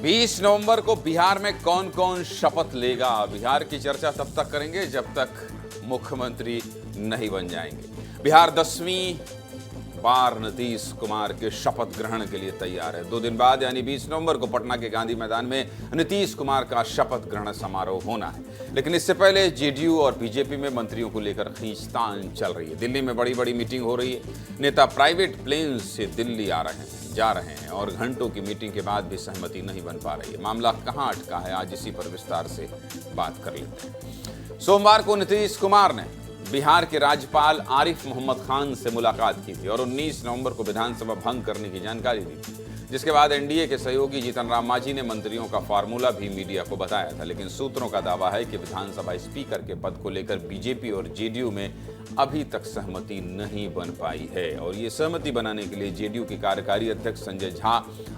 20 नवंबर को बिहार में कौन कौन शपथ लेगा? बिहार की चर्चा तब तक करेंगे जब तक मुख्यमंत्री नहीं बन जाएंगे। बिहार 10वीं बार नीतीश कुमार के शपथ ग्रहण के लिए तैयार है। 2 दिन बाद यानी 20 नवंबर को पटना के गांधी मैदान में नीतीश कुमार का शपथ ग्रहण समारोह होना है। लेकिन इससे पहले जेडीयू और बीजेपी में मंत्रियों को लेकर खींचतान चल रही है। दिल्ली में बड़ी बड़ी मीटिंग हो रही है। नेता प्राइवेट प्लेन से दिल्ली जा रहे हैं और घंटों की मीटिंग के बाद भी सहमति नहीं बन पा रही है। मामला कहां अटका है, आज इसी पर विस्तार से बात कर लेते हैं। सोमवार को नीतीश कुमार ने बिहार के राज्यपाल आरिफ मोहम्मद खान से मुलाकात की थी और 19 नवंबर को विधानसभा भंग करने की जानकारी दी थी, जिसके बाद एनडीए के सहयोगी जीतन राम मांझी ने मंत्रियों का फार्मूला भी मीडिया को बताया था। लेकिन सूत्रों का दावा है कि विधानसभा स्पीकर के पद को लेकर बीजेपी और जेडीयू में अभी तक सहमति नहीं बन पाई है और ये सहमति बनाने के लिए जेडीयू के कार्यकारी अध्यक्ष संजय झा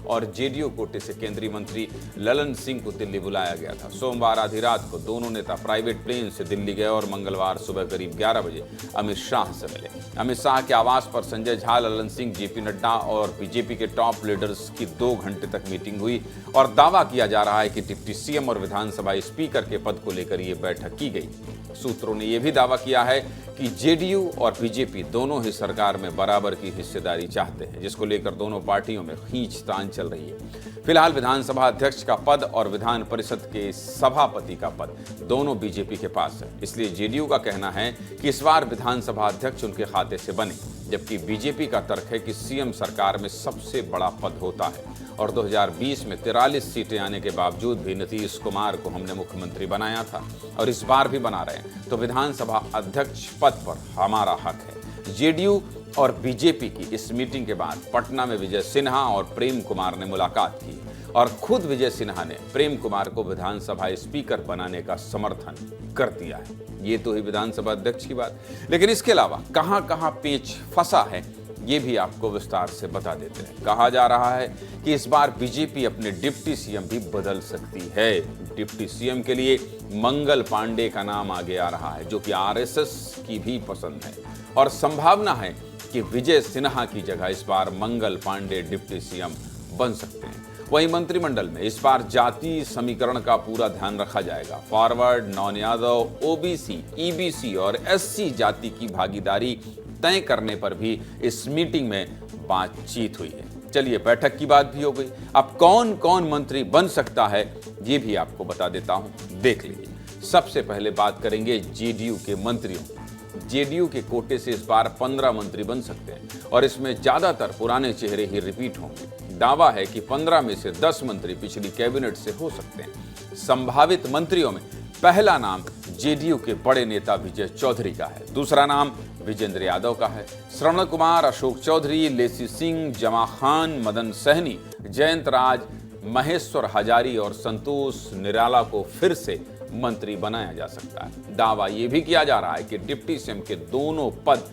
और जेडीयू कोटे से केंद्रीय मंत्री ललन सिंह को दिल्ली बुलाया गया था। सोमवार आधी रात को दोनों नेता प्राइवेट प्लेन से दिल्ली गए और मंगलवार सुबह करीब 11 बजे अमित शाह से मिले। अमित शाह के आवास पर संजय झा, ललन सिंह, जेपी नड्डा और बीजेपी के टॉप लीडर्स की 2 घंटे तक मीटिंग हुई और दावा किया जा रहा है कि डिप्टी सीएम और विधानसभा स्पीकर के पद को लेकर यह बैठक की गई। सूत्रों ने यह भी दावा किया है कि जेडीयू और बीजेपी दोनों ही सरकार में बराबर की हिस्सेदारी चाहते हैं, जिसको लेकर दोनों पार्टियों में खींचतान चल रही है। फिलहाल विधानसभा अध्यक्ष का पद और विधान परिषद के सभापति का पद दोनों बीजेपी के पास है। इसलिए जेडीयू का कहना है कि इस बार विधानसभा अध्यक्ष उनके खाते से बने, जबकि बीजेपी का तर्क है कि सीएम सरकार में सबसे बड़ा पद होता है और 2020 में 43 सीटें आने के बावजूद भी नीतीश कुमार को हमने मुख्यमंत्री बनाया था और इस बार भी बना रहे हैं, तो विधानसभा अध्यक्ष पद पर हमारा हक है। जेडीयू और बीजेपी की इस मीटिंग के बाद पटना में विजय सिन्हा और प्रेम कुमार ने मुलाकात की और खुद विजय सिन्हा ने प्रेम कुमार को विधानसभा स्पीकर बनाने का समर्थन कर दिया है। ये तो ही विधानसभा अध्यक्ष की बात, लेकिन इसके अलावा कहां कहां पेच फंसा है ये भी आपको विस्तार से बता देते हैं। कहा जा रहा है कि इस बार बीजेपी अपने डिप्टी सीएम भी बदल सकती है। डिप्टी सीएम के लिए मंगल पांडे का नाम आगे आ रहा है, जो कि आरएसएस की भी पसंद है और संभावना है कि विजय सिन्हा की जगह इस बार मंगल पांडे डिप्टी सीएम बन सकते हैं। वहीं मंत्रिमंडल में इस बार जाति समीकरण का पूरा ध्यान रखा जाएगा। Forward, non Yadav, OBC, EBC और एससी जाति की भागीदारी तय करने पर भी इस मीटिंग में बातचीत हुई है। चलिए, बैठक की बात भी हो गई। अब कौन कौन मंत्री बन सकता है ये भी आपको बता देता हूं, देख लीजिए। सबसे पहले बात करेंगे जेडीयू के मंत्रियों। जेडीयू के कोटे से इस बार 15 मंत्री बन सकते हैं और इसमें ज्यादातर पुराने चेहरे ही रिपीट होंगे। दावा है कि 15 में से 10 मंत्री पिछली कैबिनेट से हो सकते हैं। संभावित मंत्रियों में पहला नाम जेडीयू के बड़े नेता विजय चौधरी का है, दूसरा नाम विजेंद्र यादव का है। श्रवण कुमार, अशोक चौधरी, लेसी सिंह, जमा खान, मदन सहनी, जयंत राज, महेश्वर हजारी और संतोष निराला को फिर से मंत्री बनाया जा सकता है। दावा यह भी किया जा रहा है कि डिप्टी सीएम के दोनों पद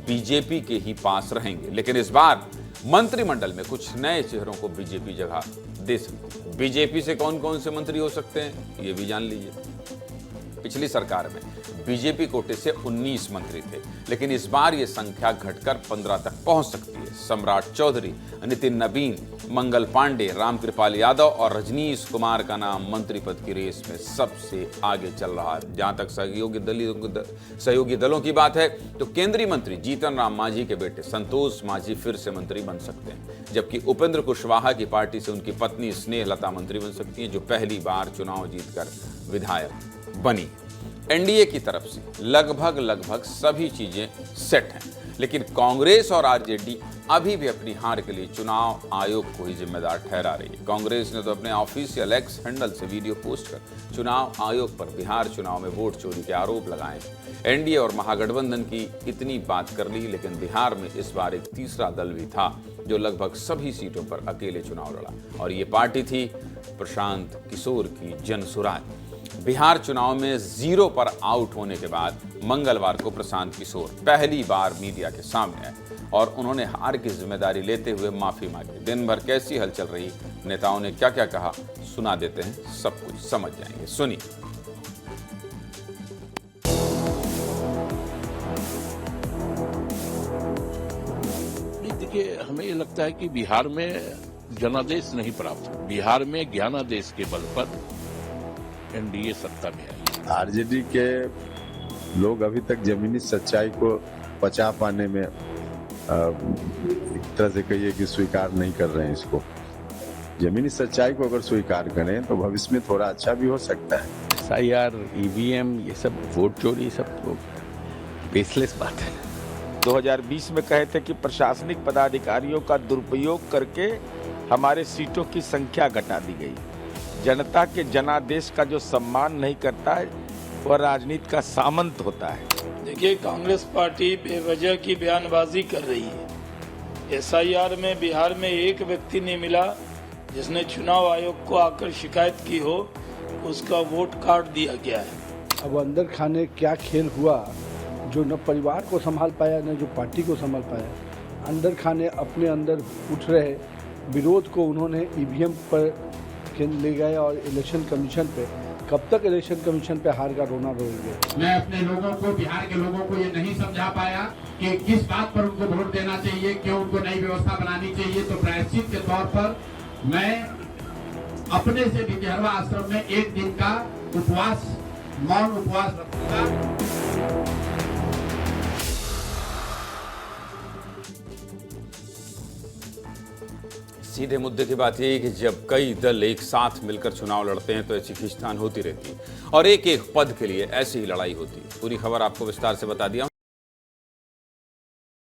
बीजेपी के ही पास रहेंगे, लेकिन इस बार मंत्रिमंडल में कुछ नए चेहरों को बीजेपी जगह दे सकती है। बीजेपी से कौन कौन से मंत्री हो सकते हैं ये भी जान लीजिए। पिछली सरकार में बीजेपी कोटे से 19 मंत्री थे, लेकिन इस बार ये संख्या घटकर 15 तक पहुंच सकती है। सम्राट चौधरी, नितिन नवीन, मंगल पांडे, रामकृपाल यादव और रजनीश कुमार का नाम मंत्री पद की रेस में सबसे आगे चल रहा है। जहां तक सहयोगी दलों की बात है तो केंद्रीय मंत्री जीतन राम मांझी के बेटे संतोष मांझी फिर से मंत्री बन सकते हैं, जबकि उपेंद्र कुशवाहा की पार्टी से उनकी पत्नी स्नेहलता मंत्री बन सकती हैं, जो पहली बार चुनाव जीतकर विधायक बनी। एनडीए की तरफ से लगभग सभी चीजें सेट हैं, लेकिन कांग्रेस और आरजेडी अभी भी अपनी हार के लिए चुनाव आयोग को ही जिम्मेदार ठहरा रही है। कांग्रेस ने तो अपने ऑफिशियल एक्स हैंडल से वीडियो पोस्ट कर चुनाव आयोग पर बिहार चुनाव में वोट चोरी के आरोप लगाए। एनडीए और महागठबंधन की इतनी बात कर ली, लेकिन बिहार में इस बार एक तीसरा दल भी था जो लगभग सभी सीटों पर अकेले चुनाव लड़ा और ये पार्टी थी प्रशांत किशोर की जनसुराज। बिहार चुनाव में 0 पर आउट होने के बाद मंगलवार को प्रशांत किशोर पहली बार मीडिया के सामने आए और उन्होंने हार की जिम्मेदारी लेते हुए माफी मांगी। दिन भर कैसी हलचल रही, नेताओं ने क्या क्या कहा, सुना देते हैं, सब कुछ समझ जाएंगे। सुनिए। देखिए, हमें ये लगता है कि बिहार में जनादेश नहीं प्राप्त। बिहार में ज्ञानादेश के बल पर एनडीए सत्ता में आई। आरजेडी के लोग अभी तक जमीनी सच्चाई को पचा पाने में एक तरह से कहिए कि स्वीकार नहीं कर रहे हैं इसको। जमीनी सच्चाई को अगर स्वीकार करें तो भविष्य में थोड़ा अच्छा भी हो सकता है। SIR, EVM, ये सब वोट चोरी सब तो बेसलेस बात है। 2020 में कहे थे कि प्रशासनिक पदाधिकारियों का दुरुपयोग करके हमारे सीटों की संख्या घटा दी गई। जनता के जनादेश का जो सम्मान नहीं करता है वह राजनीति का सामंत होता है। देखिए, कांग्रेस पार्टी बेवजह की बयानबाजी कर रही है। SIR में बिहार में एक व्यक्ति नहीं मिला जिसने चुनाव आयोग को आकर शिकायत की हो, उसका वोट काट दिया गया है। अब अंदर खाने क्या खेल हुआ, जो न परिवार को संभाल पाया न जो पार्टी को संभाल पाया। अंदर खाने अपने अंदर उठ रहे विरोध को उन्होंने EVM पर ले गए और इलेक्शन कमीशन पे। कब तक इलेक्शन कमीशन पे हार का रोना रोएंगे? मैं अपने लोगों को, बिहार के लोगों को ये नहीं समझा पाया कि किस बात पर उनको वोट देना चाहिए, क्यों उनको नई व्यवस्था बनानी चाहिए। तो प्रायश्चित के तौर पर मैं अपने से भितिहरवा आश्रम में एक दिन का उपवास, मौन उपवास रखूंगा। सीधे मुद्दे की बात यही है कि जब कई दल एक साथ मिलकर चुनाव लड़ते हैं तो ऐसी खींचतान होती रहती है और एक एक पद के लिए ऐसी ही लड़ाई होती है। पूरी खबर आपको विस्तार से बता दिया हूं।